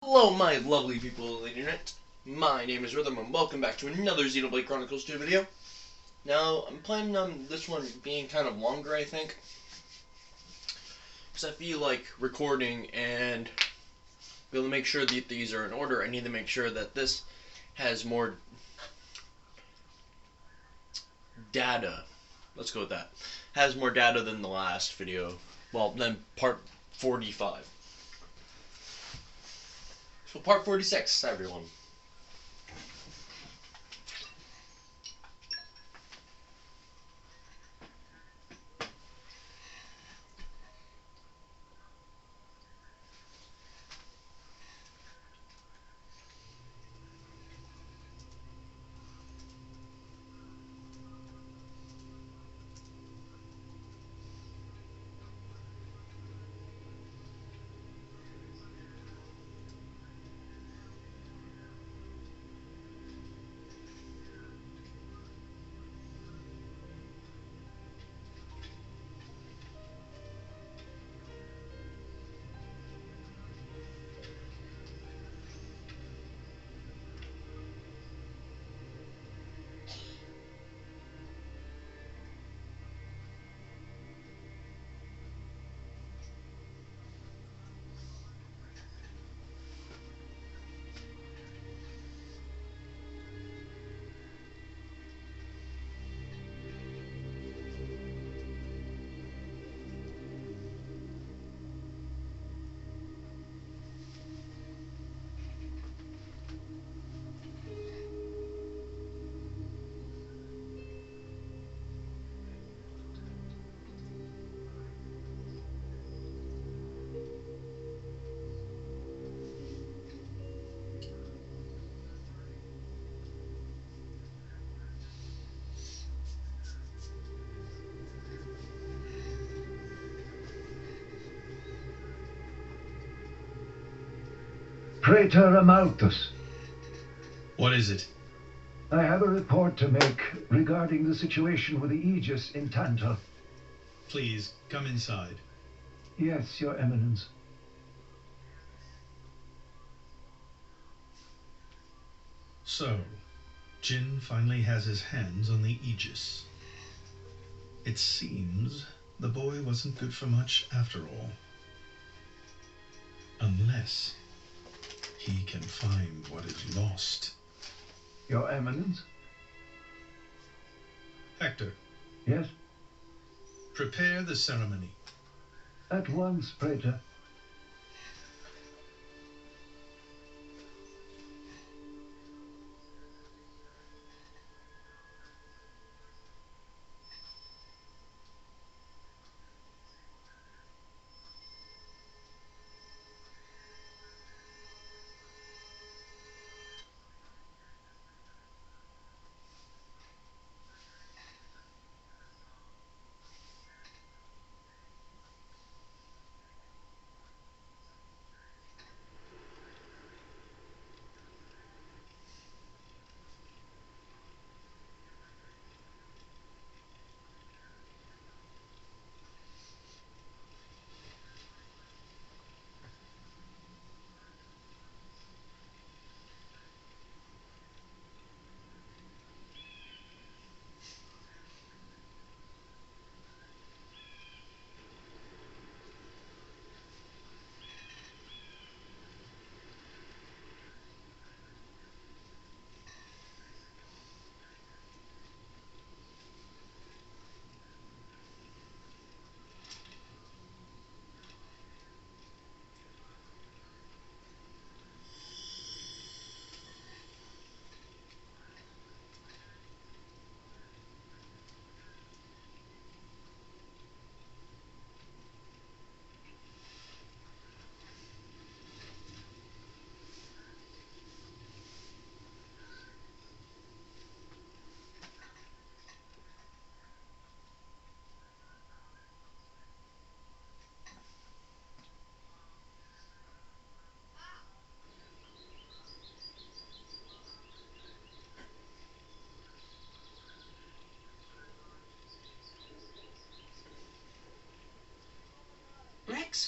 Hello, my lovely people of the internet. My name is Rhythm, and welcome back to another Xenoblade Chronicles 2 video. Now, I'm planning on this one being kind of longer, I think, because I feel like recording and be able to make sure that these are in order. I need to make sure that this has more data. Let's go with that. Has more data than the last video. Well, than part 45. So part 46, everyone. Praetor Amalthus, What is it? I have a report to make regarding the situation with the Aegis in Tantal. Please, come inside. Yes, Your Eminence. So, Jin finally has his hands on the Aegis. It seems the boy wasn't good for much after all. Unless he can find what is lost. Your Eminence? Hector, Yes? prepare the ceremony. At once, Praetor.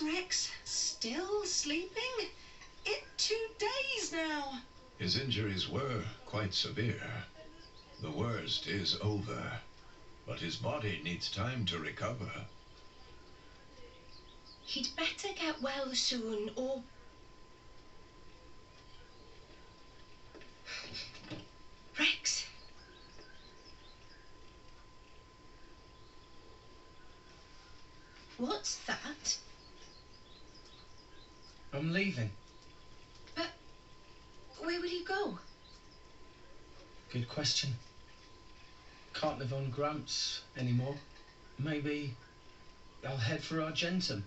Rex, still sleeping? It too happens now? His injuries were quite severe. The worst is over, but his body needs time to recover. He'd better get well soon, or... Rex? What's that? I'm leaving. But where will you go? Good question. Can't live on Gramps anymore. Maybe I'll head for Argentum.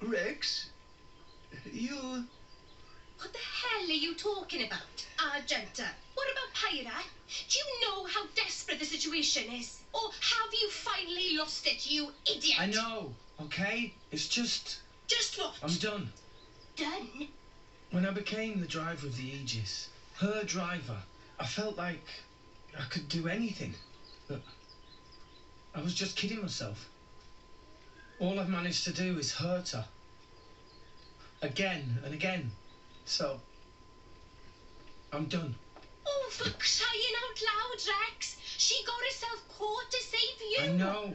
Rex, you... What the hell are you talking about, Argenta? What about Pyra? Do you know how desperate the situation is? Or have you finally lost it, you idiot? I know, okay? It's just... Just what? I'm done. Done? When I became the driver of the Aegis, her driver, I felt like I could do anything. But I was just kidding myself. All I've managed to do is hurt her. Again and again. So, I'm done. Oh, for crying out loud, Rex! She got herself caught to save you! I know.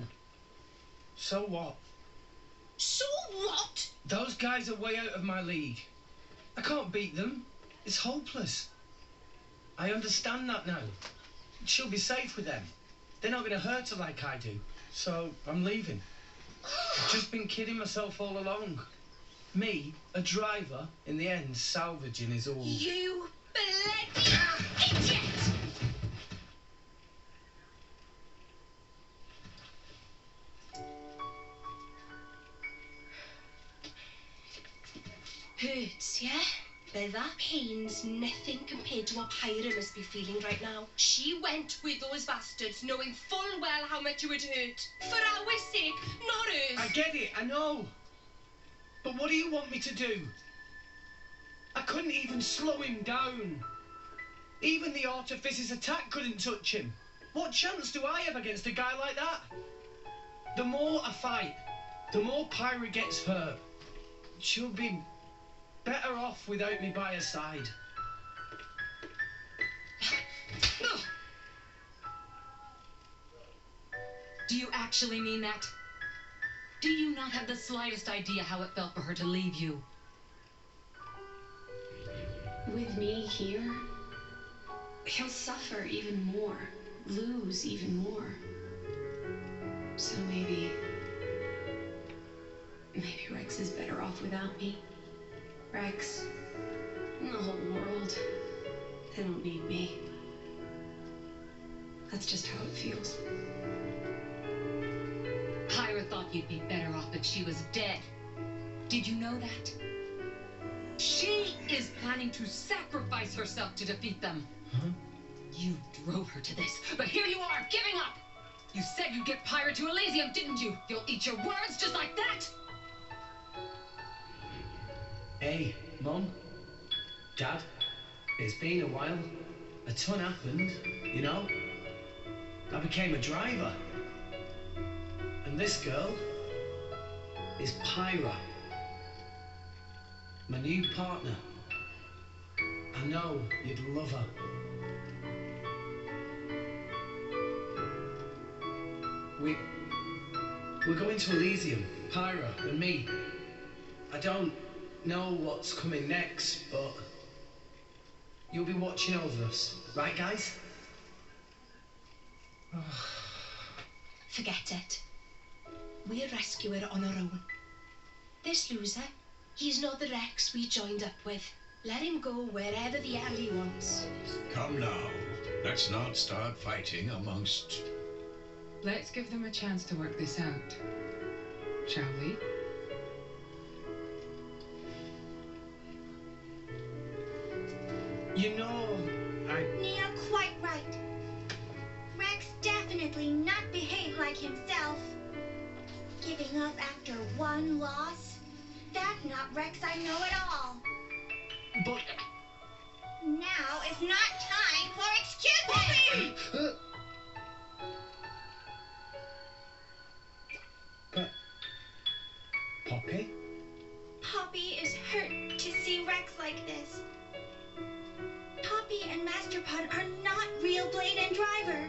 So what? So what? Those guys are way out of my league. I can't beat them. It's hopeless. I understand that now. She'll be safe with them. They're not going to hurt her like I do. So, I'm leaving. I've just been kidding myself all along. Me, a driver, in the end, salvaging is all... You bloody idiot! Hurts, yeah? But that pain's nothing compared to what Pyra must be feeling right now. She went with those bastards knowing full well how much it would hurt. For our sake, not hers. I get it, I know. But what do you want me to do? I couldn't even slow him down. Even the Artificer's attack couldn't touch him. What chance do I have against a guy like that? The more I fight, the more Pyra gets hurt. She'll be better off without me by her side. Do you actually mean that? Do you not have the slightest idea how it felt for her to leave you? With me here, he'll suffer even more, lose even more. So maybe Rex is better off without me. Rex, and the whole world, they don't need me. That's just how it feels. Pyra thought you'd be better off if she was dead. Did you know that? She is planning to sacrifice herself to defeat them. Huh? You drove her to this, but here you are, giving up! You said you'd get Pyra to Elysium, didn't you? You'll eat your words just like that! Hey, Mum, Dad, it's been a while. A ton happened, you know? I became a driver. And this girl is Pyra, my new partner. I know you'd love her. We're going to Elysium, Pyra and me. I don't know what's coming next, but you'll be watching over us, right, guys? Forget it. We'll rescue her on our own. This loser, he's not the Rex we joined up with. Let him go wherever the hell he wants. Come now. Let's not start fighting amongst... Let's give them a chance to work this out, shall we? You know, You're quite right. Rex definitely not behaved like himself. Giving up after one loss? That's not Rex I know at all. but... Now is not time for excuses! But... Poppy? Poppy is hurt to see Rex like this. Master Pod are not real Blade and Driver.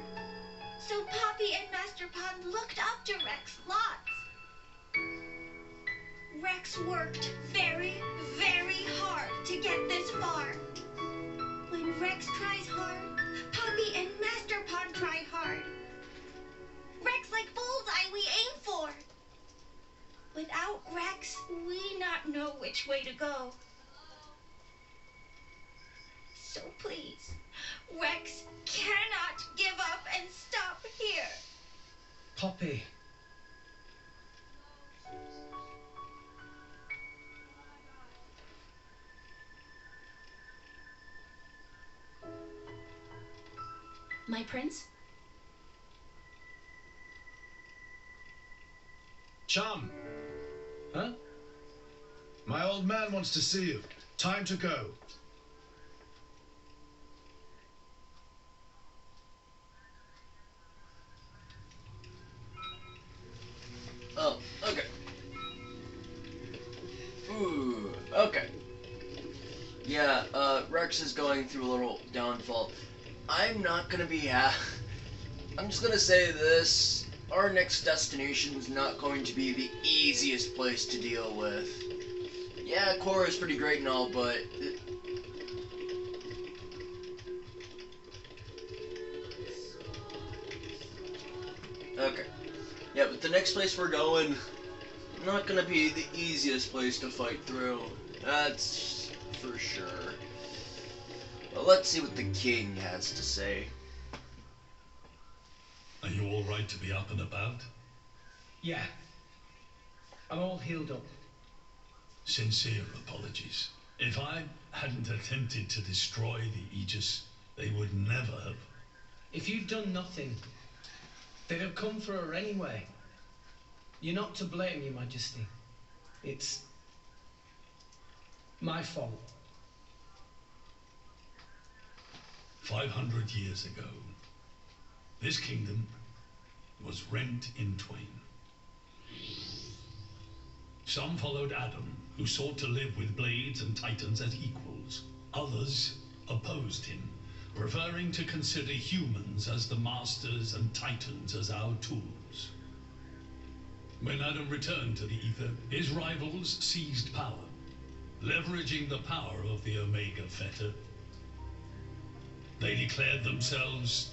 So Poppy and Master Pod looked up to Rex lots. Rex worked very, very hard to get this far. When Rex tries hard, Poppy and Master Pod try hard. Rex like bullseye we aim for. Without Rex, we not know which way to go. So please, Rex cannot give up and stop here. Poppy. My prince? Chum. Huh? My old man wants to see you. Time to go. Oh, okay. Ooh, okay. Yeah, Rex is going through a little downfall. I'm not gonna be I'm just gonna say this. Our next destination is not going to be the easiest place to deal with. Yeah, Korra is pretty great and all, but... Okay. Yeah, but the next place we're going, not gonna be the easiest place to fight through. That's for sure. Well, let's see what the king has to say. Are you all right to be up and about? Yeah. I'm all healed up. Sincere apologies. If I hadn't attempted to destroy the Aegis, they would never have. If you'd done nothing, they'd have come for her anyway. You're not to blame, Your Majesty. It's my fault. 500 years ago, this kingdom was rent in twain. Some followed Adam, who sought to live with blades and titans as equals. Others opposed him, preferring to consider humans as the masters and titans as our tools. When Adam returned to the ether, his rivals seized power, leveraging the power of the Omega Fetter. They declared themselves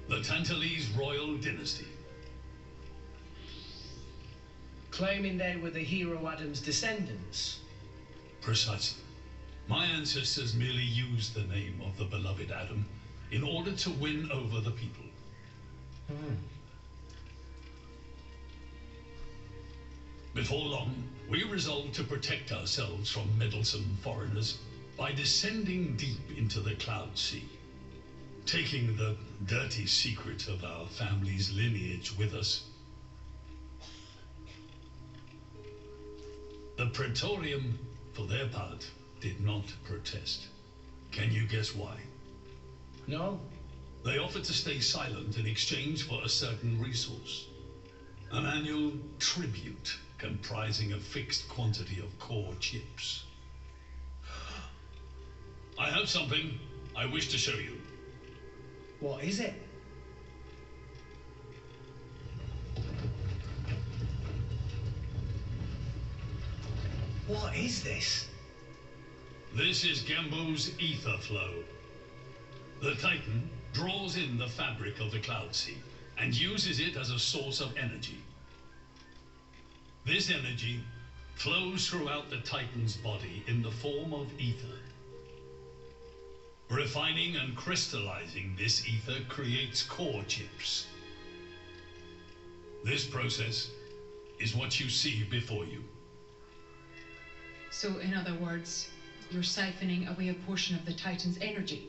the Tantalese royal dynasty. Claiming they were the hero Adam's descendants. Precisely. My ancestors merely used the name of the beloved Adam in order to win over the people. Before long, we resolved to protect ourselves from meddlesome foreigners by descending deep into the Cloud Sea, taking the dirty secret of our family's lineage with us. The Praetorium, for their part, did not protest. Can you guess why? No. They offered to stay silent in exchange for a certain resource. An annual tribute comprising a fixed quantity of core chips. I have something I wish to show you. What is it? What is this? This is Gembo's ether flow. The Titan draws in the fabric of the Cloud Sea and uses it as a source of energy. This energy flows throughout the Titan's body in the form of ether. Refining and crystallizing this ether creates core chips. This process is what you see before you. So, in other words, you're siphoning away a portion of the Titan's energy.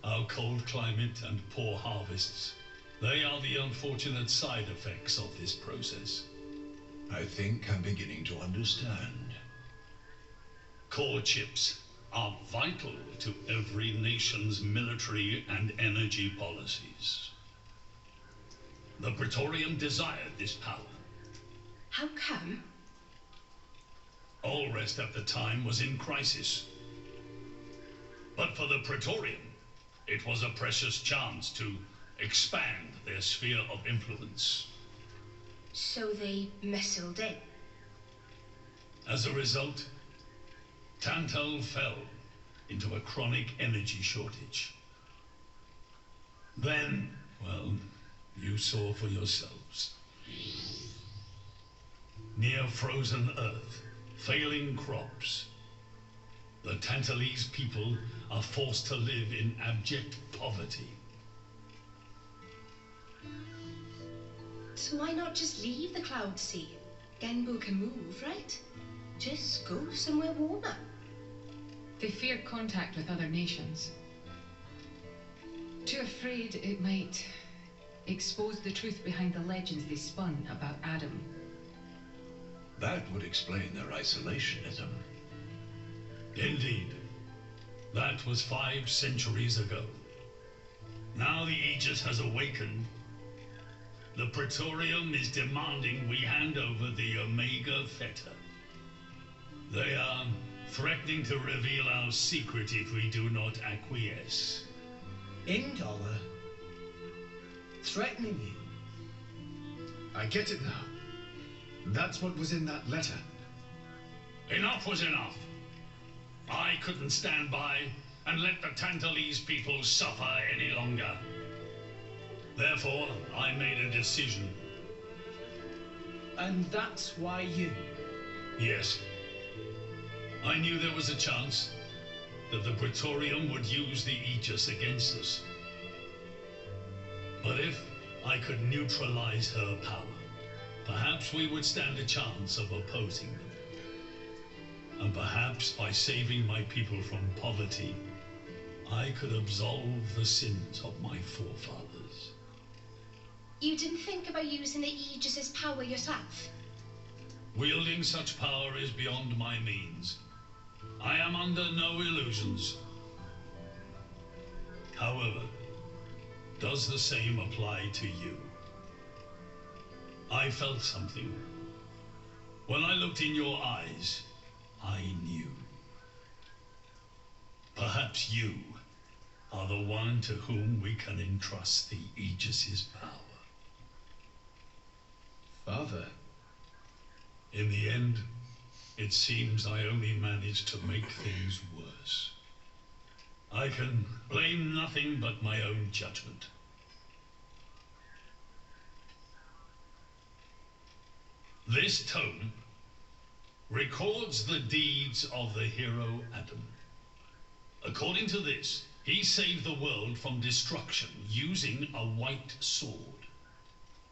Our cold climate and poor harvests, they are the unfortunate side effects of this process. I think I'm beginning to understand. Core chips are vital to every nation's military and energy policies. The Praetorium desired this power. How come? All rest at the time was in crisis. But for the Praetorium, it was a precious chance to expand their sphere of influence. So they missiled in. As a result, Tantal fell into a chronic energy shortage. Then, well, you saw for yourselves. Near frozen earth, failing crops, the Tantalese people are forced to live in abject poverty. So why not just leave the Cloud Sea? Genbu can move, right? Just go somewhere warmer. They feared contact with other nations. Too afraid it might expose the truth behind the legends they spun about Adam. That would explain their isolationism. Indeed. That was 5 centuries ago. Now the Aegis has awakened. The Praetorium is demanding we hand over the Omega Theta. They are threatening to reveal our secret if we do not acquiesce. Indollar? Threatening you? I get it now. That's what was in that letter. Enough was enough. I couldn't stand by and let the Tantalese people suffer any longer. Therefore, I made a decision. And that's why you? Yes. I knew there was a chance that the Praetorium would use the Aegis against us. But if I could neutralize her power, perhaps we would stand a chance of opposing them. And perhaps by saving my people from poverty, I could absolve the sins of my forefathers. You didn't think about using the Aegis' power yourself? Wielding such power is beyond my means. I am under no illusions. However, does the same apply to you? I felt something. When I looked in your eyes, I knew. Perhaps you are the one to whom we can entrust the Aegis' power. Father. In the end, it seems I only managed to make things worse. I can blame nothing but my own judgment. This tome records the deeds of the hero Adam. According to this, he saved the world from destruction using a white sword,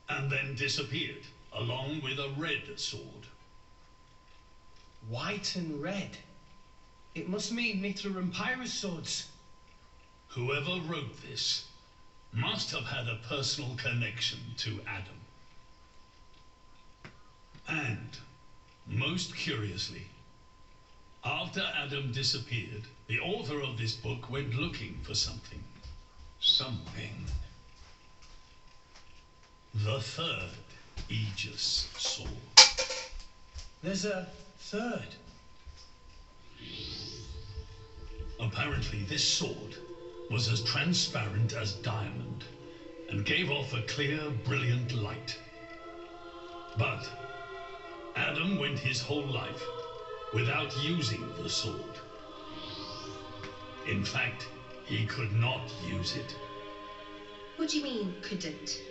and then disappeared along with a red sword. White and red? It must mean Mithra and Pyrrhus swords. Whoever wrote this must have had a personal connection to Adam. And, most curiously, after Adam disappeared, the author of this book went looking for something. Something. The third Aegis sword. There's a third. Apparently, this sword was as transparent as diamond and gave off a clear, brilliant light. But Adam went his whole life without using the sword. In fact, he could not use it. What do you mean, couldn't?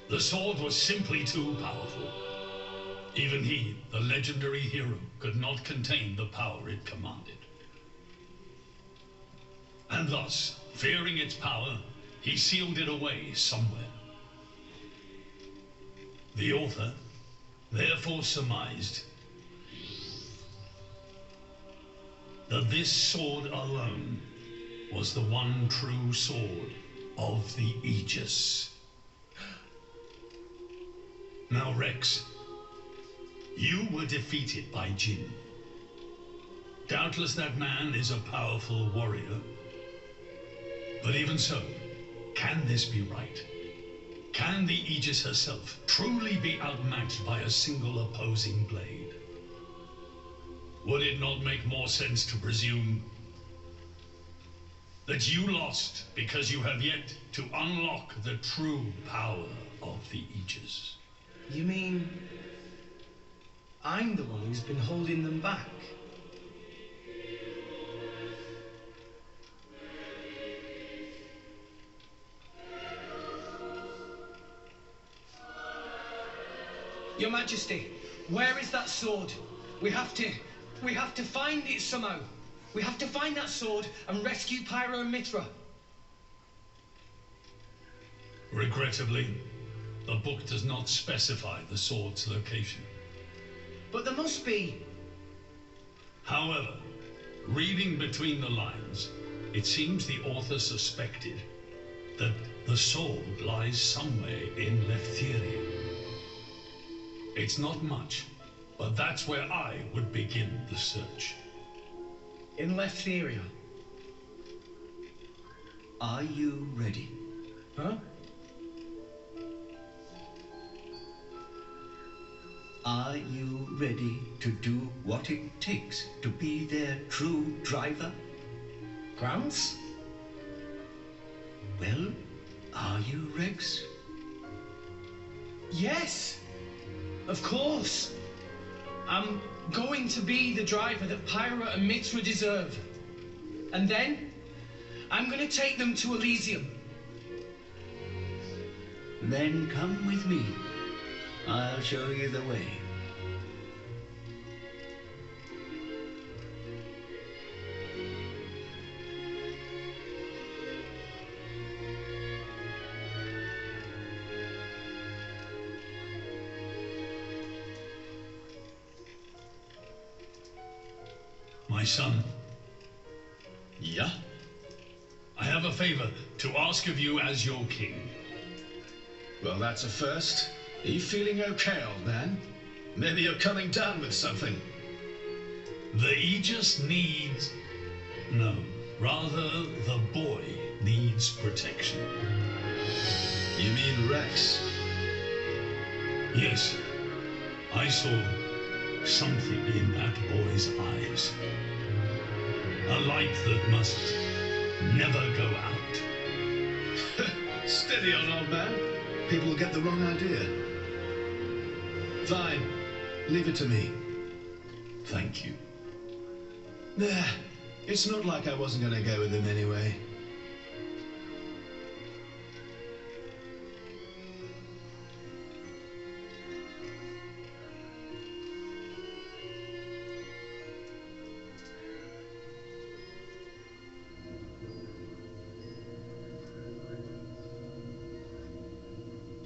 The sword was simply too powerful. Even he, the legendary hero, could not contain the power it commanded. And thus, fearing its power, he sealed it away somewhere. The author therefore surmised that this sword alone was the one true sword of the Aegis. Now, Rex, you were defeated by Jin. Doubtless that man is a powerful warrior. But even so, can this be right? Can the Aegis herself truly be outmatched by a single opposing blade? Would it not make more sense to presume that you lost because you have yet to unlock the true power of the Aegis? You mean I'm the one who's been holding them back? Your Majesty, where is that sword? We have to find it somehow. We have to find that sword and rescue Pyro and Mithra. Regrettably, the book does not specify the sword's location. But there must be. However, reading between the lines, it seems the author suspected that the sword lies somewhere in Leftheria. It's not much, but that's where I would begin the search. In Leftheria? Are you ready? Huh? Are you ready to do what it takes to be their true driver? Grounds? Well, are you, Rex? Yes! Of course! I'm going to be the driver that Pyra and Mithra deserve. And then, I'm going to take them to Elysium. Then come with me. I'll show you the way. My son. Yeah? I have a favor to ask of you as your king. Well, that's a first. Are you feeling okay, old man? Maybe you're coming down with something. The Aegis needs... No, rather the boy needs protection. You mean Rex? Yes, I saw something in that boy's eyes. A light that must never go out. Steady on, old man. People will get the wrong idea. Fine. Leave it to me. Thank you. There. It's not like I wasn't going to go with him anyway.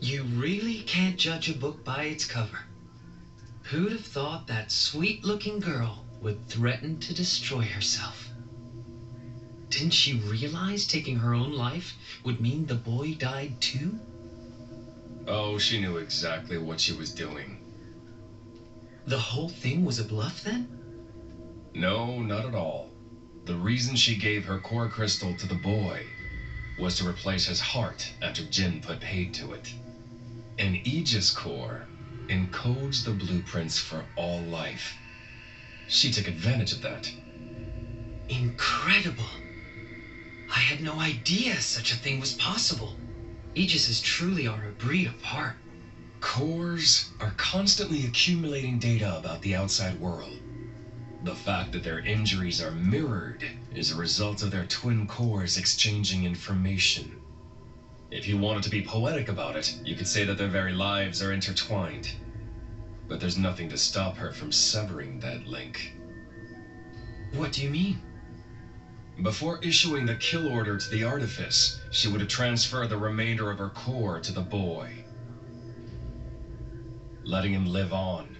You really can't judge a book by its cover. Who'd have thought that sweet-looking girl would threaten to destroy herself? Didn't she realize taking her own life would mean the boy died too? Oh, she knew exactly what she was doing. The whole thing was a bluff then? No, not at all. The reason she gave her core crystal to the boy was to replace his heart after Jin put paid to it. An Aegis core encodes the blueprints for all life. She took advantage of that. Incredible. I had no idea such a thing was possible. Aegises truly are a breed apart. Cores are constantly accumulating data about the outside world. The fact that their injuries are mirrored is a result of their twin cores exchanging information. If you wanted to be poetic about it, you could say that their very lives are intertwined. But there's nothing to stop her from severing that link. What do you mean? Before issuing the kill order to the artifice, she would have transferred the remainder of her core to the boy, letting him live on,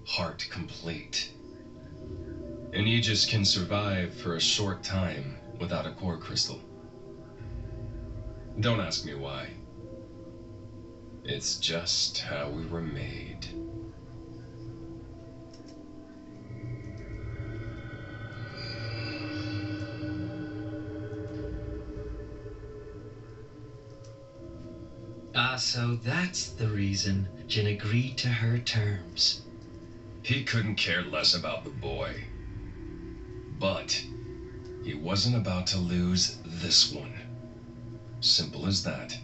heart complete. An Aegis can survive for a short time without a core crystal. Don't ask me why. It's just how we were made. Ah, so that's the reason Jin agreed to her terms. He couldn't care less about the boy. But he wasn't about to lose this one. Simple as that.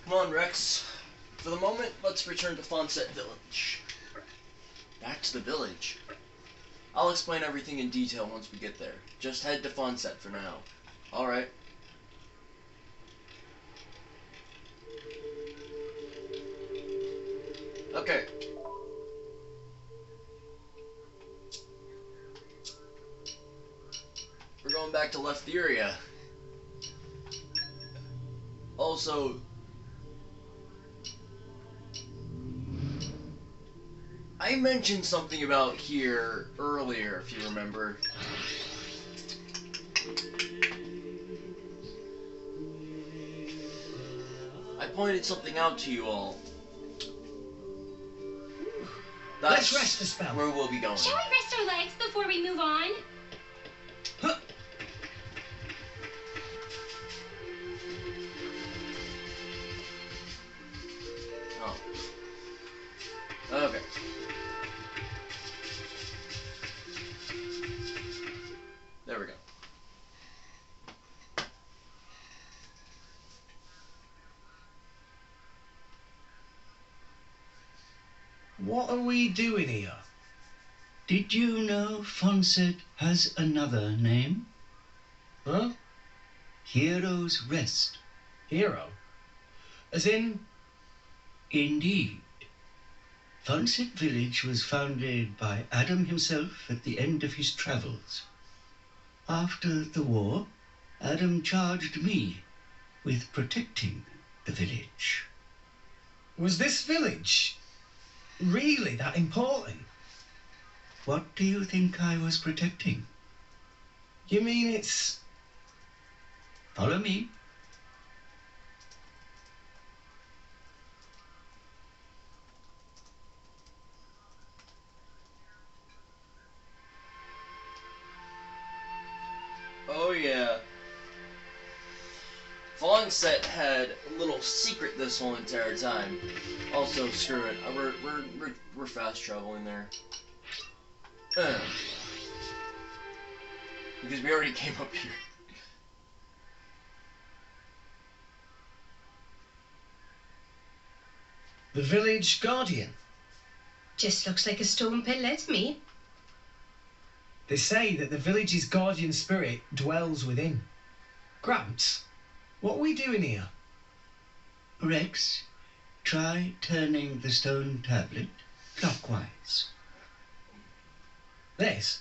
Come on, Rex. For the moment, let's return to Fonset Village. Back to the village. I'll explain everything in detail once we get there. Just head to Fonset for now. Alright. Okay. We're going back to Leftheria. Also, I mentioned something about here earlier, if you remember. I pointed something out to you all. Let's rest a spell. Where we'll be going. Shall we rest our legs before we move on? Huh. Oh. Okay. There we go. What are we doing here? Did you know Fonset has another name? Huh? Hero's Rest. Hero? As in? Indeed. Fonset Village was founded by Adam himself at the end of his travels. After the war, Adam charged me with protecting the village. Was this village really that important? What do you think I was protecting? You mean it's... Follow me. Oh yeah. Fonset had a little secret this whole entire time. Also, screw it. We're fast traveling there. Because we already came up here. The village guardian? Just looks like a stone pillar to me. They say that the village's guardian spirit dwells within. Gramps, what are we doing here? Rex, try turning the stone tablet clockwise. This?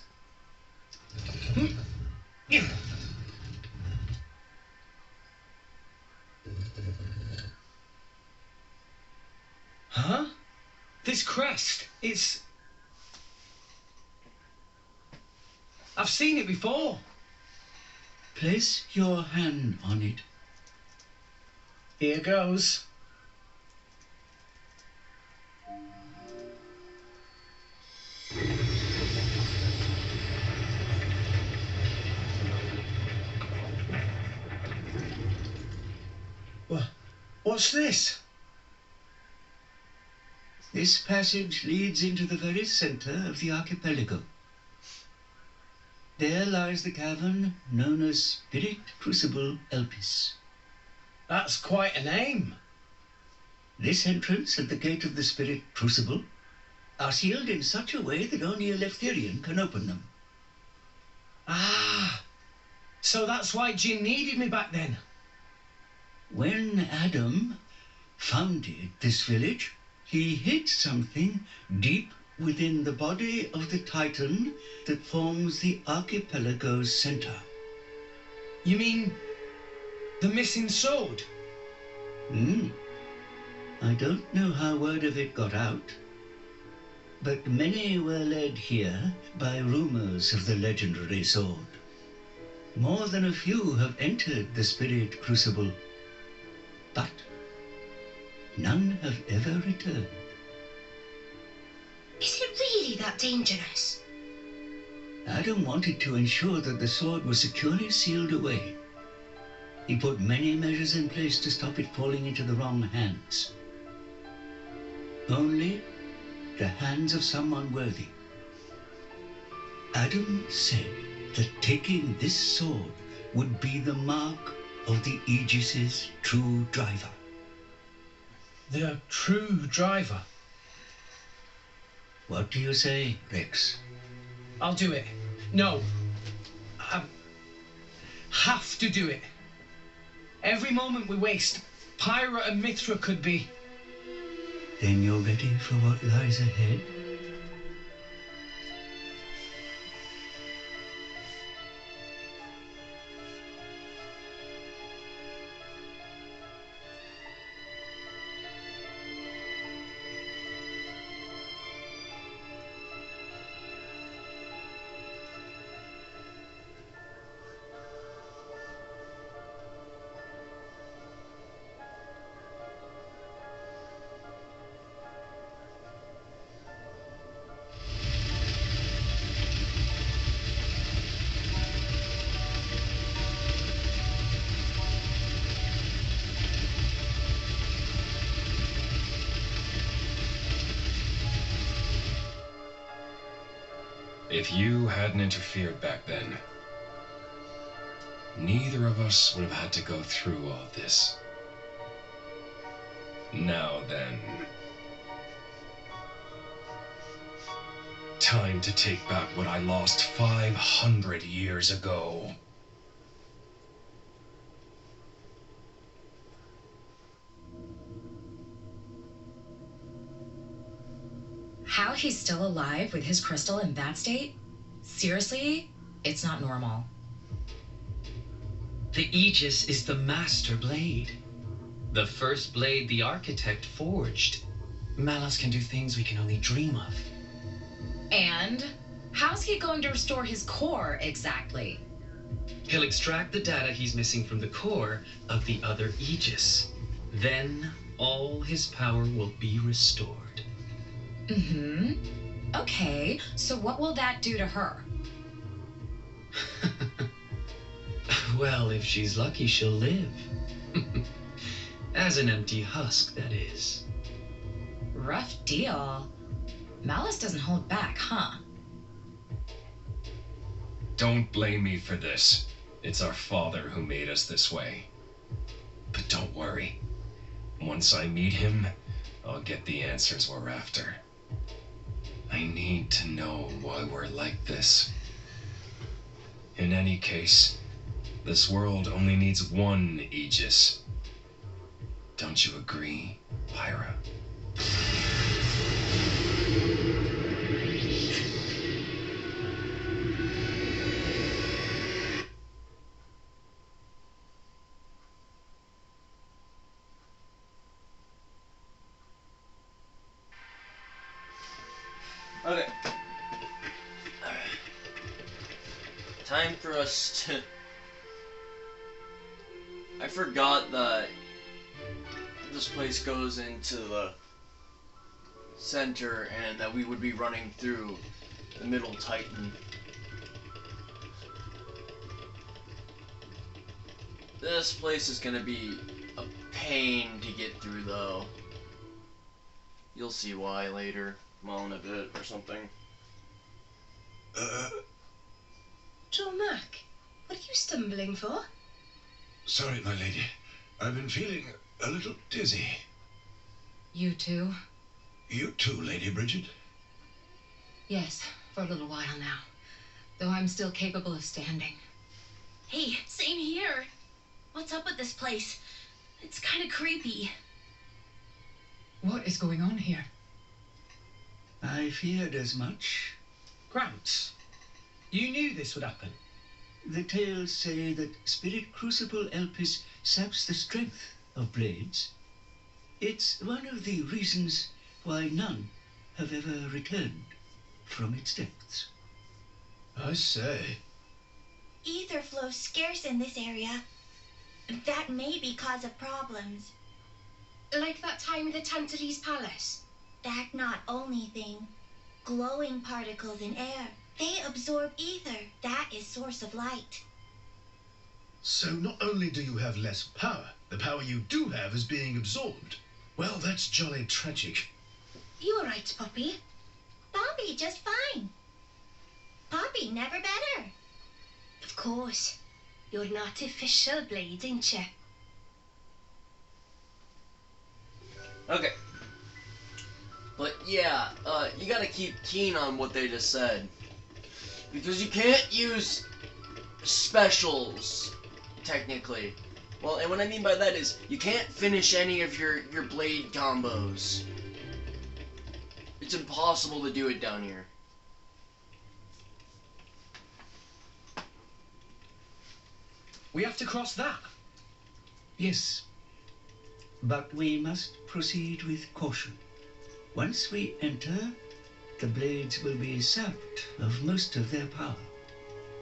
Huh? This crest, it's... I've seen it before. Place your hand on it. Here goes. What's this? This passage leads into the very center of the archipelago. There lies the cavern known as Spirit Crucible Elpis. That's quite a name. This entrance and the gate of the Spirit Crucible are sealed in such a way that only a Leftherian can open them. Ah, so that's why Jin needed me back then. When Adam founded this village, he hid something deep within the body of the Titan that forms the archipelago's center. You mean the missing sword? I don't know how word of it got out, but many were led here by rumors of the legendary sword. More than a few have entered the Spirit Crucible, but none have ever returned. Is it really that dangerous? Adam wanted to ensure that the sword was securely sealed away. He put many measures in place to stop it falling into the wrong hands. Only the hands of someone worthy. Adam said that taking this sword would be the mark of the Aegis's true driver. The true driver? What do you say, Rex? I'll do it. No. I have to do it. Every moment we waste, Pyra and Mithra could be... Then you're ready for what lies ahead? If you hadn't interfered back then, neither of us would have had to go through all this. Now then. Time to take back what I lost 500 years ago. How he's still alive with his crystal in that state? Seriously? It's not normal. The Aegis is the master blade. The first blade the architect forged. Malus can do things we can only dream of. And how's he going to restore his core exactly? He'll extract the data he's missing from the core of the other Aegis. Then all his power will be restored. Mm-hmm. Okay, so what will that do to her? Well, if she's lucky, she'll live. As an empty husk, that is. Rough deal. Malus doesn't hold back, huh? Don't blame me for this. It's our father who made us this way. But don't worry. Once I meet him, I'll get the answers we're after. I need to know why we're like this. In any case, this world only needs one Aegis. Don't you agree, Pyra? Okay. Time for us to... I forgot that this place goes into the center and that we would be running through the middle Titan. This place is gonna be a pain to get through though. You'll see why later. Well, in a bit or something. Joe Mac, what are you stumbling for? Sorry, my lady. I've been feeling a little dizzy. You too? You too, Lady Bridget? Yes, for a little while now. Though I'm still capable of standing. Hey, same here. What's up with this place? It's kind of creepy. What is going on here? I feared as much. Gramps, you knew this would happen. The tales say that Spirit Crucible Elpis saps the strength of blades. It's one of the reasons why none have ever returned from its depths. I say. Ether flows scarce in this area. That may be cause of problems. Like that time at the Tantalese Palace? That not only thing. Glowing particles in air. They absorb ether. That is source of light. So not only do you have less power, the power you do have is being absorbed. Well, that's jolly tragic. You all right, Poppy? Bobby, just fine. Poppy, never better. Of course. You're an artificial blade, ain't you? Okay. But yeah, you gotta keep keen on what they just said. Because you can't use specials, technically. Well, and what I mean by that is, you can't finish any of your blade combos. It's impossible to do it down here. We have to cross that. Yes, but we must proceed with caution. Once we enter, the blades will be sapped of most of their power.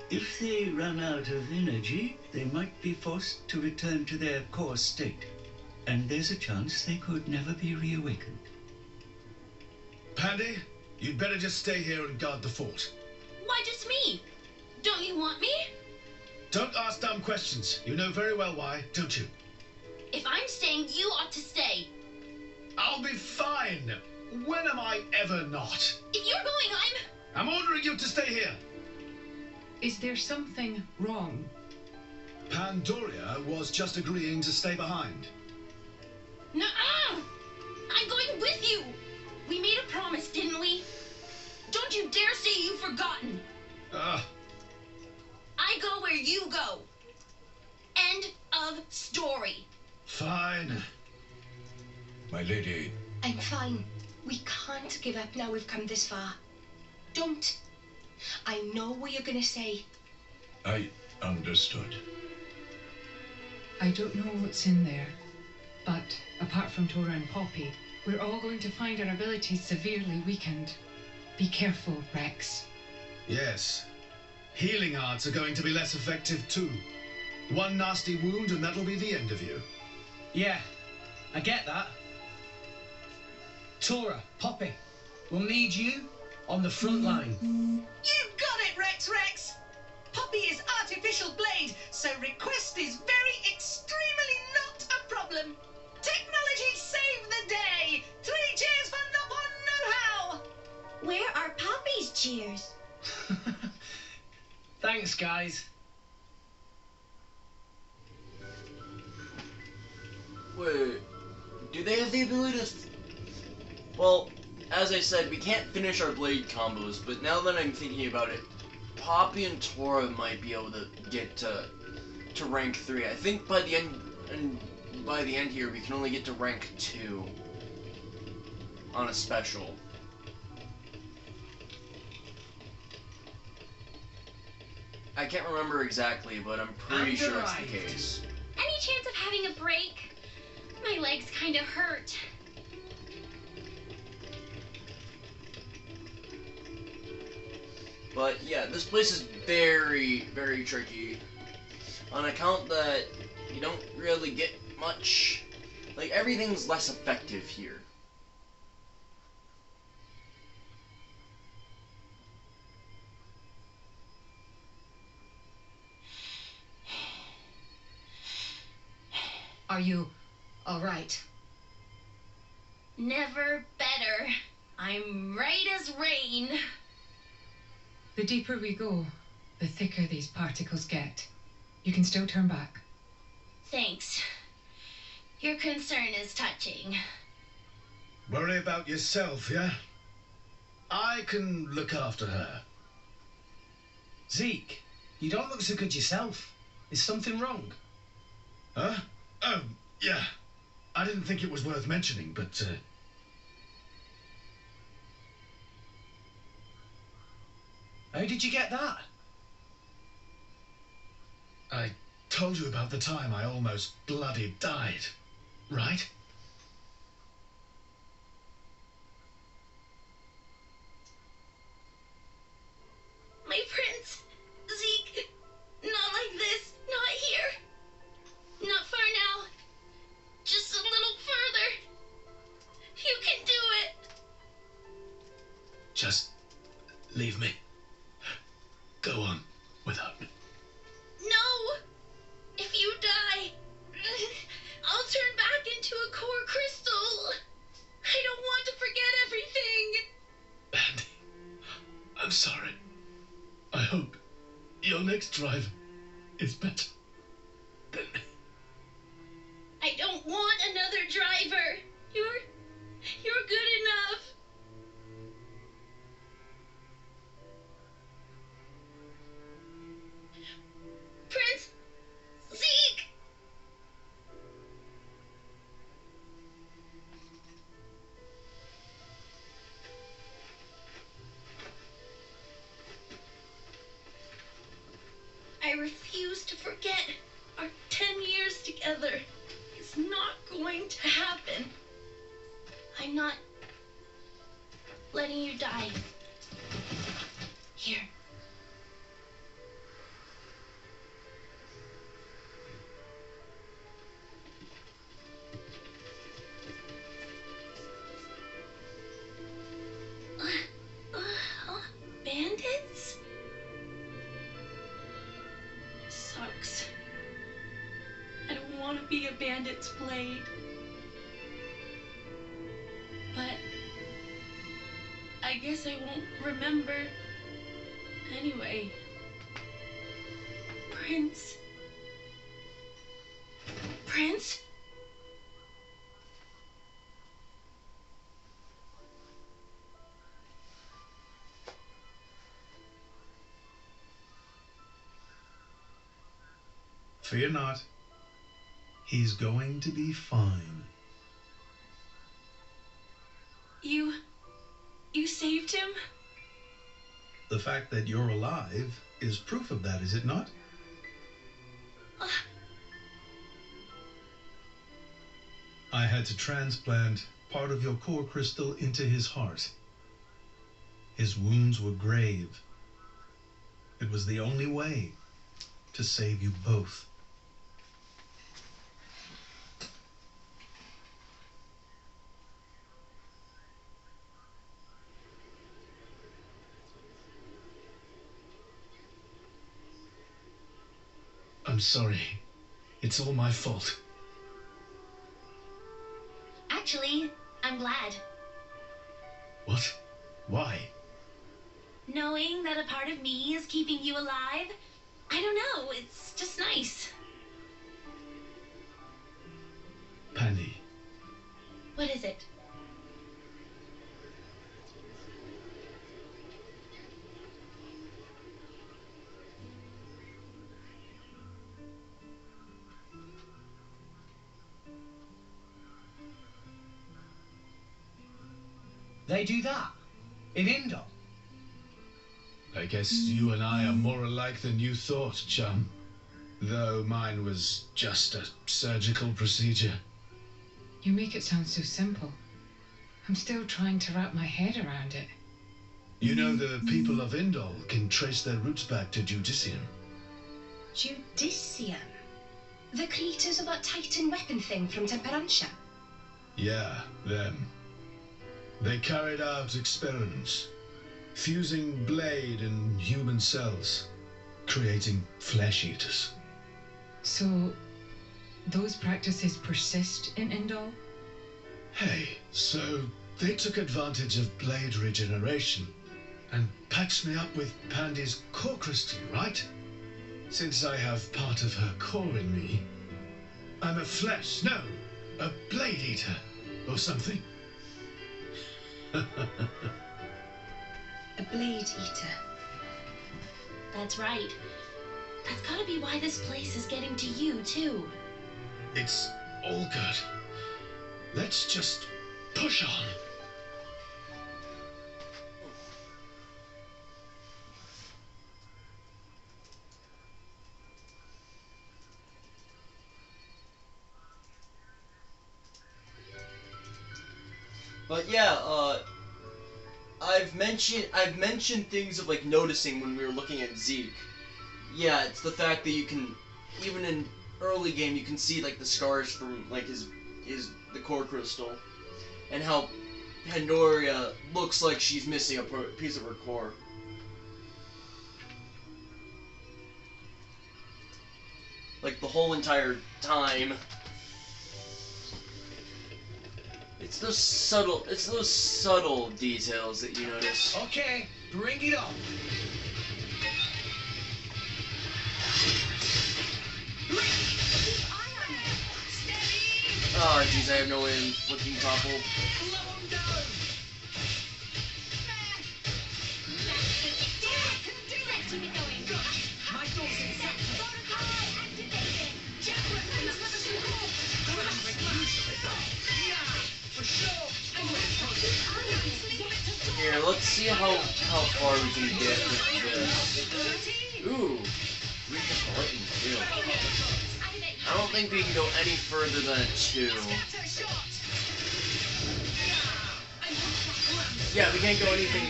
If they run out of energy, they might be forced to return to their core state, and there's a chance they could never be reawakened. Pandy, you'd better just stay here and guard the fort. Why just me? Don't you want me? Don't ask dumb questions. You know very well why, don't you? If I'm staying, you ought to stay. I'll be fine. When am I ever not? If you're going, I'm ordering you to stay here. Is there something wrong? Pandoria was just agreeing to stay behind. Nuh-uh! I'm going with you! We made a promise, didn't we? Don't you dare say you've forgotten! I go where you go. End of story. Fine. My lady. I'm fine. We can't give up now we've come this far. Don't. I know what you're gonna say. I understood. I don't know what's in there, but apart from Tora and Poppy, we're all going to find our abilities severely weakened. Be careful, Rex. Yes. Healing arts are going to be less effective too. One nasty wound and that'll be the end of you. Yeah, I get that. Tora, Poppy, we'll need you on the front line. You got it, Rex! Poppy is artificial blade, so request is very extremely not a problem. Technology saved the day! 3 cheers for no one know-how! Where are Poppy's cheers? Thanks, guys. Wait, do they have the ability to... Well, as I said, we can't finish our blade combos, but now that I'm thinking about it, Poppy and Tora might be able to get to rank 3. I think by the end here, we can only get to rank 2 on a special. I can't remember exactly, but I'm pretty sure it's the case. Any chance of having a break? My legs kind of hurt. But yeah, this place is very, very tricky. On account that you don't really get much. Like, everything's less effective here. Are you all right? Never better. I'm right as rain. The deeper we go, the thicker these particles get. You can still turn back. Thanks. Your concern is touching. Worry about yourself, yeah? I can look after her. Zeke, you don't look so good yourself. Is something wrong? Huh? Oh, yeah. I didn't think it was worth mentioning, but, How did you get that? I told you about the time I almost bloody died, right? My prince, Zeke, not like this, not here. Not far now. Just a little further. You can do it. Just leave me. without me. No! If you die, I'll turn back into a core crystal. I don't want to forget everything. Andy, I'm sorry. I hope your next drive is better than me. I don't want another driver. You're good enough. Prince Zeke! I refuse to forget our 10 years together. It's not going to happen. I'm not letting you die. Here. Bandits? Sucks. I don't want to be a bandit's blade. But I guess I won't remember anyway. Prince? Prince? Fear not. He's going to be fine. You saved him? The fact that you're alive is proof of that, is it not? I had to transplant part of your core crystal into his heart. His wounds were grave. It was the only way to save you both. I'm sorry. It's all my fault. Actually, I'm glad. What? Why? Knowing that a part of me is keeping you alive, I don't know, it's just nice. Pandy. What is it? They do that? In Indol? I guess you and I are more alike than you thought, chum. Though mine was just a surgical procedure. You make it sound so simple. I'm still trying to wrap my head around it. You know the people of Indol can trace their roots back to Judicium. Judicium? The creators of that Titan weapon thing from Temperantia? Yeah, them. They carried out experiments, fusing blade and human cells, creating flesh eaters. So, those practices persist in Indol? Hey, so they took advantage of blade regeneration and patched me up with Pandy's core crystal, right? Since I have part of her core in me, I'm a blade eater or something. A blade eater. That's right. That's gotta be why this place is getting to you, too. It's all good. Let's just push on. But yeah, I've mentioned things of like noticing when we were looking at Zeke. Yeah, it's the fact that you can, even in early game, you can see like the scars from like the core crystal, and how Pandoria looks like she's missing a piece of her core. like the whole entire time. It's those subtle details that you notice. Okay, bring it on. Oh jeez, I have no way of flipping topple. Here, let's see how far we can get with this. Ooh, we can button too. I don't think we can go any further than a 2. Yeah, we can't go anything.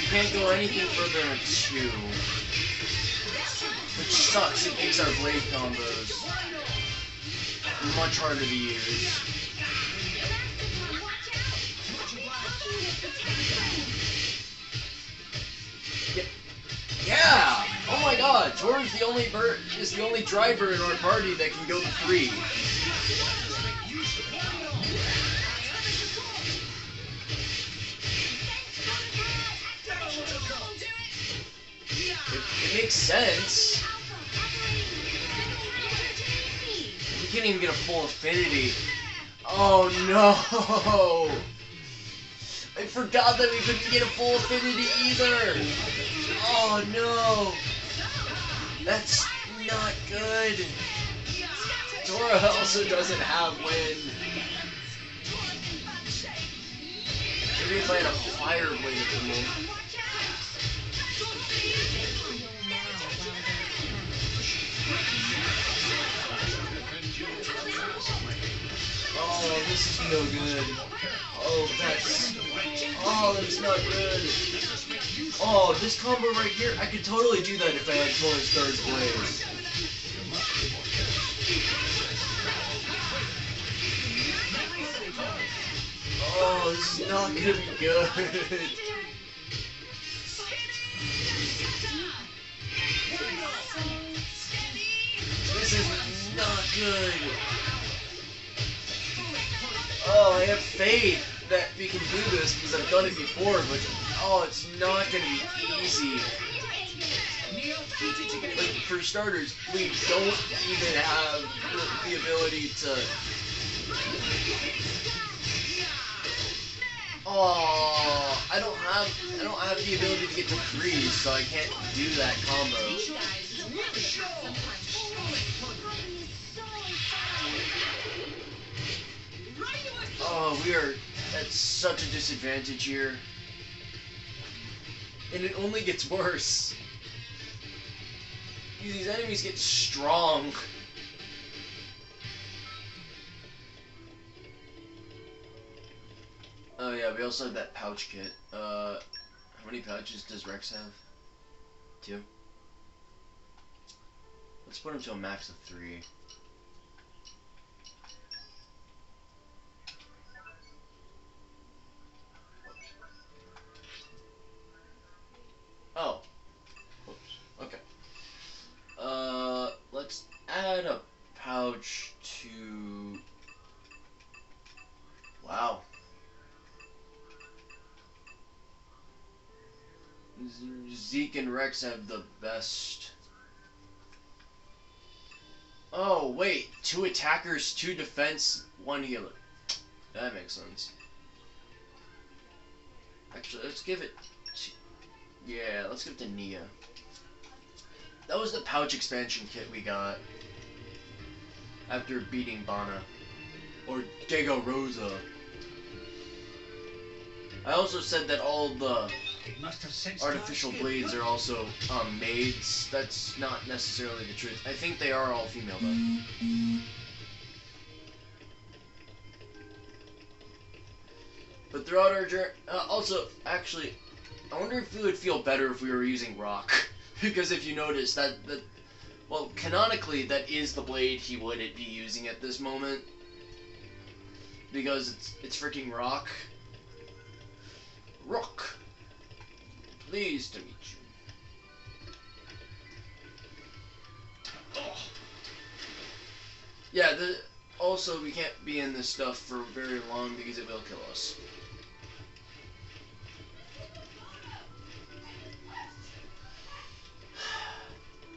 We can't go anything further than a 2. Which sucks. It makes our blade combos much harder to use. Yeah! Oh my god, Tor is the only driver in our party that can go 3. It makes sense. We can't even get a full affinity. Oh no! I forgot that we couldn't get a full affinity either! Oh no! That's not good! Dora also doesn't have wind. Maybe if I had a fire blade at the moment. Oh, this is no good. Oh, that's not good. Oh, this combo right here, I could totally do that if I had Tor's third blade. Oh, this is not gonna be good. This is not good. Oh, I have faith that we can do this because I've done it before, but oh, it's not gonna be easy. Like, for starters, we don't even have the ability to. Oh, I don't have the ability to get to 3, so I can't do that combo. Oh, we are at such a disadvantage here. And it only gets worse. These enemies get strong. Oh yeah, we also have that pouch kit. How many pouches does Rex have? 2? Let's put him to a max of 3. Oh. Whoops. Okay. Let's add a pouch to... Wow. Zeke and Rex have the best... Oh, wait. 2 attackers, 2 defense, 1 healer. That makes sense. Actually, let's give it... Yeah, let's give it to Nia. That was the pouch expansion kit we got after beating Bana. Or Dago Rosa. I also said that all the artificial blades are also maids. That's not necessarily the truth. I think they are all female though. But throughout our journey, also, actually, I wonder if we would feel better if we were using rock. Because if you notice well, canonically, that is the blade he would be using at this moment. Because it's freaking rock. Rock. Pleased to meet you. Yeah, also we can't be in this stuff for very long because it will kill us.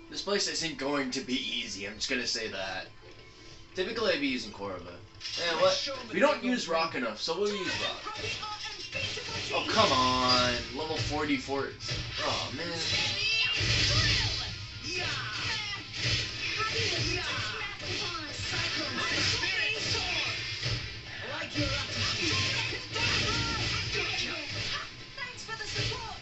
This place isn't going to be easy, I'm just gonna say that. Typically I'd be using Korva. And what? We don't use rock enough, so we'll use rock. Oh, come on. Level 44. Oh, man. Thanks for the support.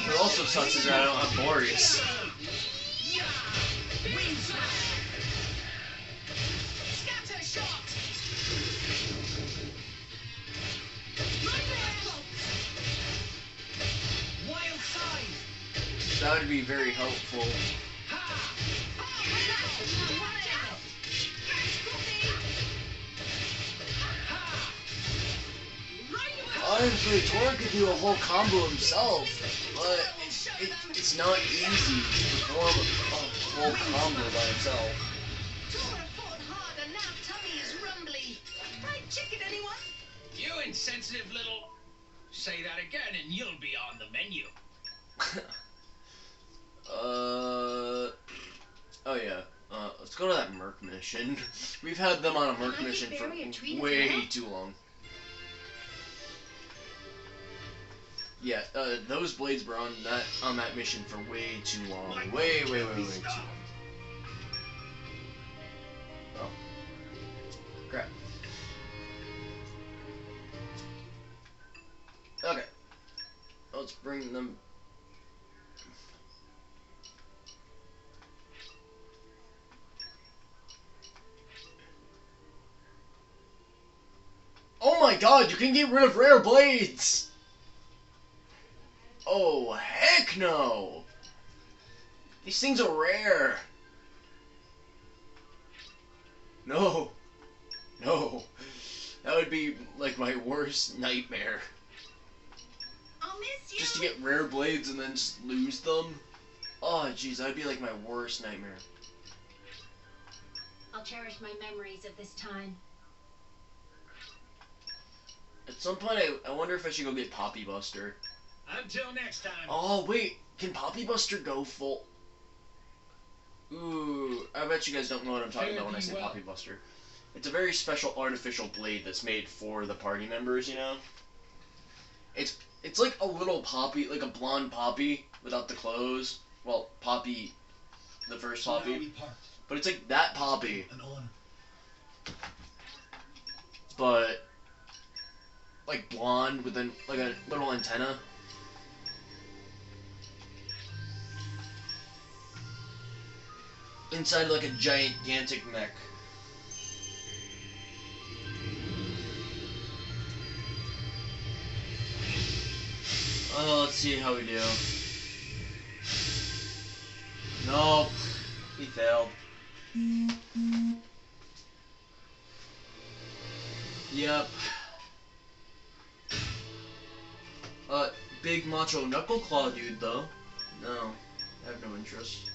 It also sucks is that I don't have Boreas. That would be very helpful. Honestly, Tor could do a whole combo himself, but it's not easy to perform a whole combo by himself. Tora fought hard and now tummy is rumbly. Fried chicken, anyone? You insensitive little... Say that again and you'll be on the menu. Oh yeah. Let's go to that Merc mission. We've had them on a Merc mission for way too long. Yeah, those blades were on that mission for way too long. Way too long. Oh. Crap. Okay. Let's bring them. Oh my god, you can get rid of rare blades! Oh, heck no! These things are rare. No. No. That would be like my worst nightmare. I'll miss you. Just to get rare blades and then just lose them. Oh, jeez, that would be like my worst nightmare. I'll cherish my memories of this time. At some point, I wonder if I should go get Poppy Buster. Until next time. Oh, wait. Can Poppy Buster go full? Ooh, I bet you guys don't know what I'm talking about when I say Poppy Buster. It's a very special artificial blade that's made for the party members, you know? It's like a little Poppy, like a blonde Poppy without the clothes. Well, Poppy, the first Poppy. But it's like that Poppy. But like blonde with like a little antenna. Inside like a gigantic mech. Oh, let's see how we do. Nope. He failed. Yep. Big macho knuckle claw dude though. No. I have no interest.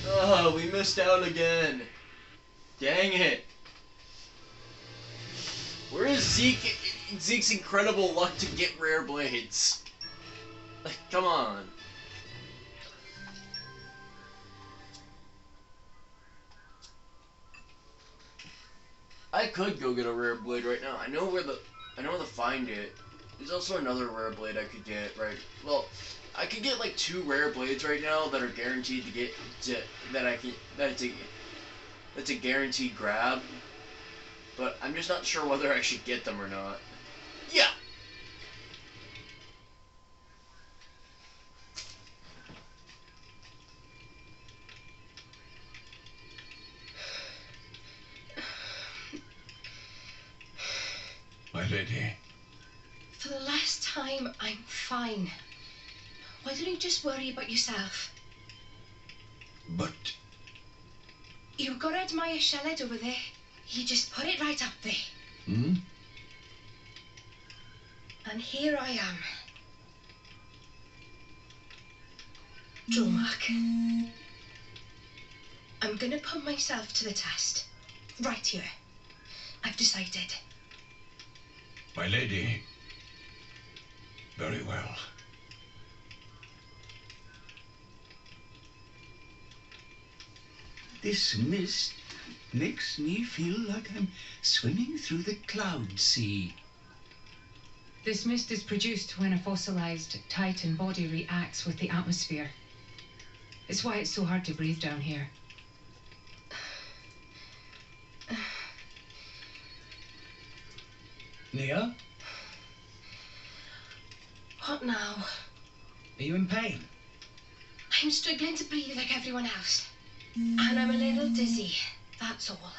Oh, we missed out again. Dang it. Where is Zeke's incredible luck to get rare blades? Like, come on. I could go get a rare blade right now. I know where to find it. There's also another rare blade I could get, right? Well, I could get like 2 rare blades right now that are guaranteed to get that's a guaranteed grab. But I'm just not sure whether I should get them or not. Yeah. My lady, time, I'm fine. Why don't you just worry about yourself? But... You've got to admire Shellet over there. He just put it right up there. Hmm? And here I am. Dromark. I'm gonna put myself to the test. Right here. I've decided. My lady. Very well. This mist makes me feel like I'm swimming through the cloud sea. This mist is produced when a fossilized Titan body reacts with the atmosphere. It's why it's so hard to breathe down here. Nia? What now? Are you in pain? I'm struggling to breathe like everyone else. And I'm a little dizzy, that's all.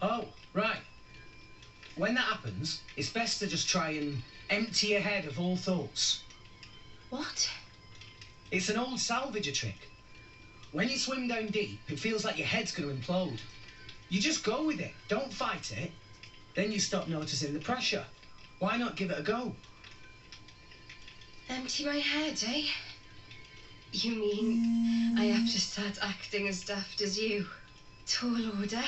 Oh, right. When that happens, it's best to just try and empty your head of all thoughts. What? It's an old salvager trick. When you swim down deep, it feels like your head's going to implode. You just go with it, don't fight it. Then you stop noticing the pressure. Why not give it a go? Empty my head, eh? You mean I have to start acting as daft as you? Tall order?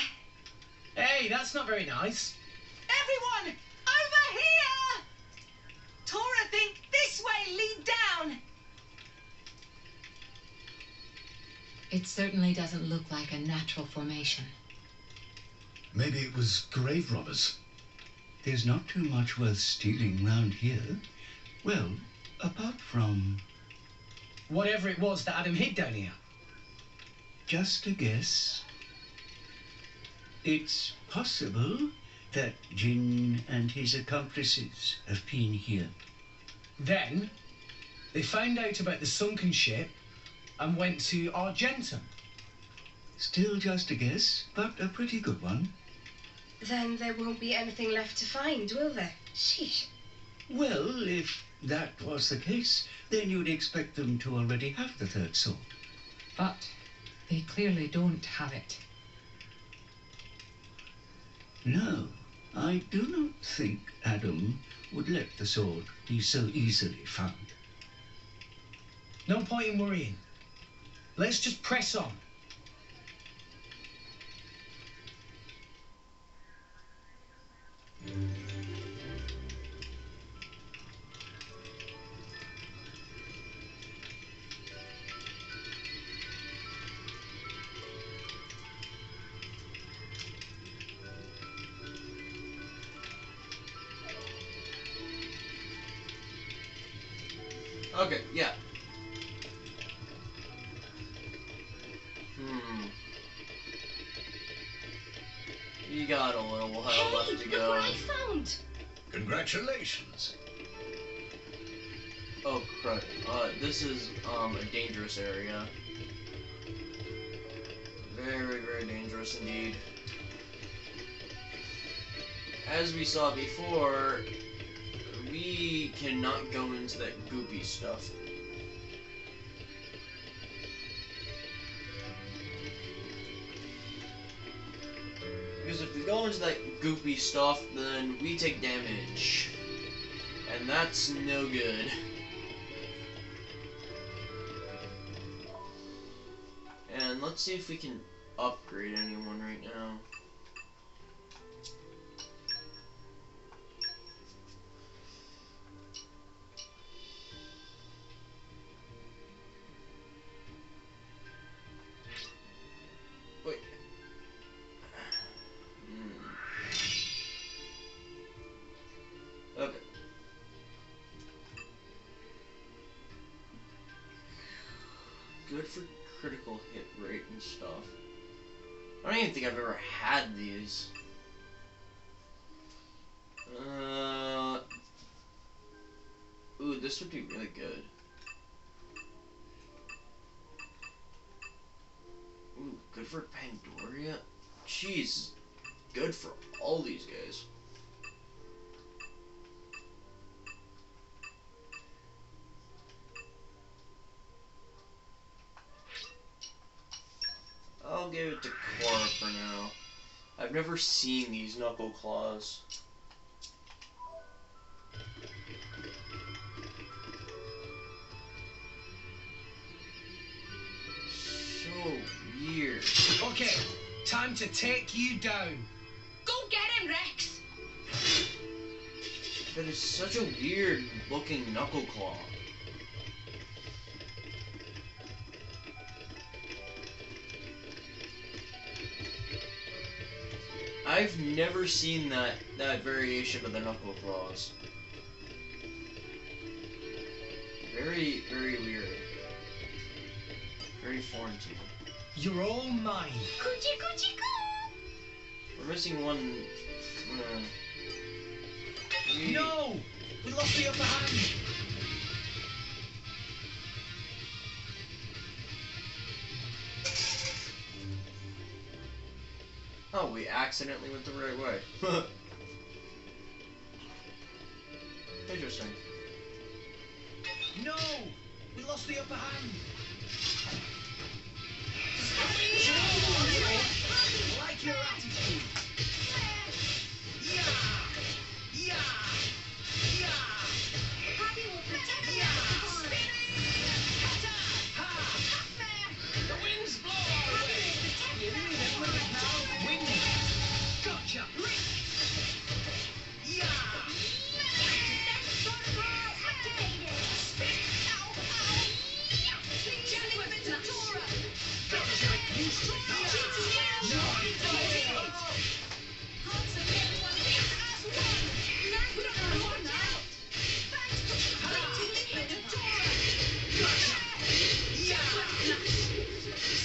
Hey, that's not very nice. Everyone, over here! Tora, think this way, lead down. It certainly doesn't look like a natural formation. Maybe it was grave robbers. There's not too much worth stealing round here. Well, apart from... Whatever it was that Adam hid down here. Just a guess. It's possible that Jin and his accomplices have been here. Then, they found out about the sunken ship and went to Argentum. Still just a guess, but a pretty good one. Then there won't be anything left to find, will there? Sheesh. Well, if that was the case, then you'd expect them to already have the third sword. But they clearly don't have it. No, I do not think Adam would let the sword be so easily found. No point in worrying. Let's just press on. Okay, yeah. You got a little while left to Look go. what I found! Congratulations. Oh crap. This is a dangerous area. Very, very dangerous indeed. As we saw before, we cannot go into that goopy stuff. Because if we go into that goopy stuff, then we take damage. And that's no good. And let's see if we can upgrade anyone right now. Wait. Okay. Good for critical hit rate and stuff. I don't even think I've ever had these. Ooh, this would be really good. Ooh, good for Pandoria. Jeez, good for all these guys. I'll give it to Cora for now. I've never seen these knuckle claws. So weird. Okay, time to take you down. Go get him, Rex! That is such a weird looking knuckle claw. I've never seen that variation of the knuckle claws. Very, very weird. Very foreign to me. You're all mine. Coochie coochie coo! We're missing one. No! We lost the upper hand. Oh, we accidentally went the right way. Interesting. No! We lost the upper hand. I like your attitude. Yeah! Yeah! Yeah! Poppy will protect you. The winds blow our way. You need it right now. Wind. Gotcha. Yeah!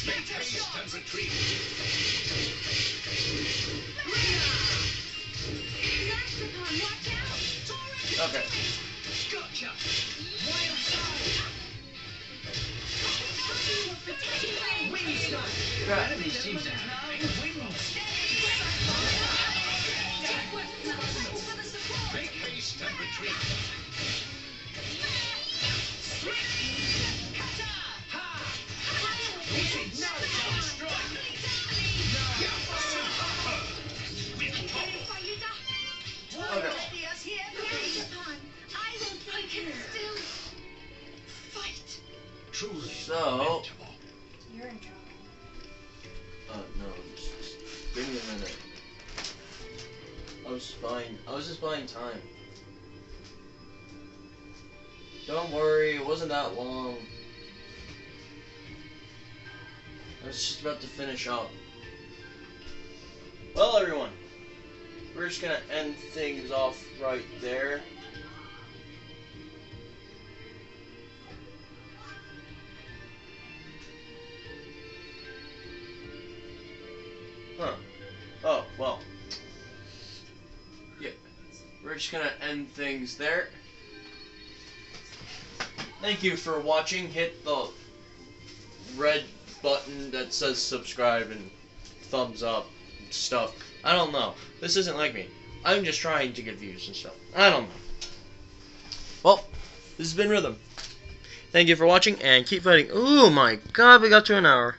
Make haste and retreat. Okay. Gotcha. Wild side. Wing style. The enemy seems to have make haste and retreat. Truly. So. You're in trouble. No, just give me a minute. I was just buying time. Don't worry, it wasn't that long. I was just about to finish up. Well, everyone, we're just gonna end things off right there. Huh. Oh, well. Yeah. We're just gonna end things there. Thank you for watching. Hit the red button that says subscribe and thumbs up and stuff. I don't know. This isn't like me. I'm just trying to get views and stuff. I don't know. Well, this has been Rhythm. Thank you for watching and keep fighting. Oh my god, we got to an hour.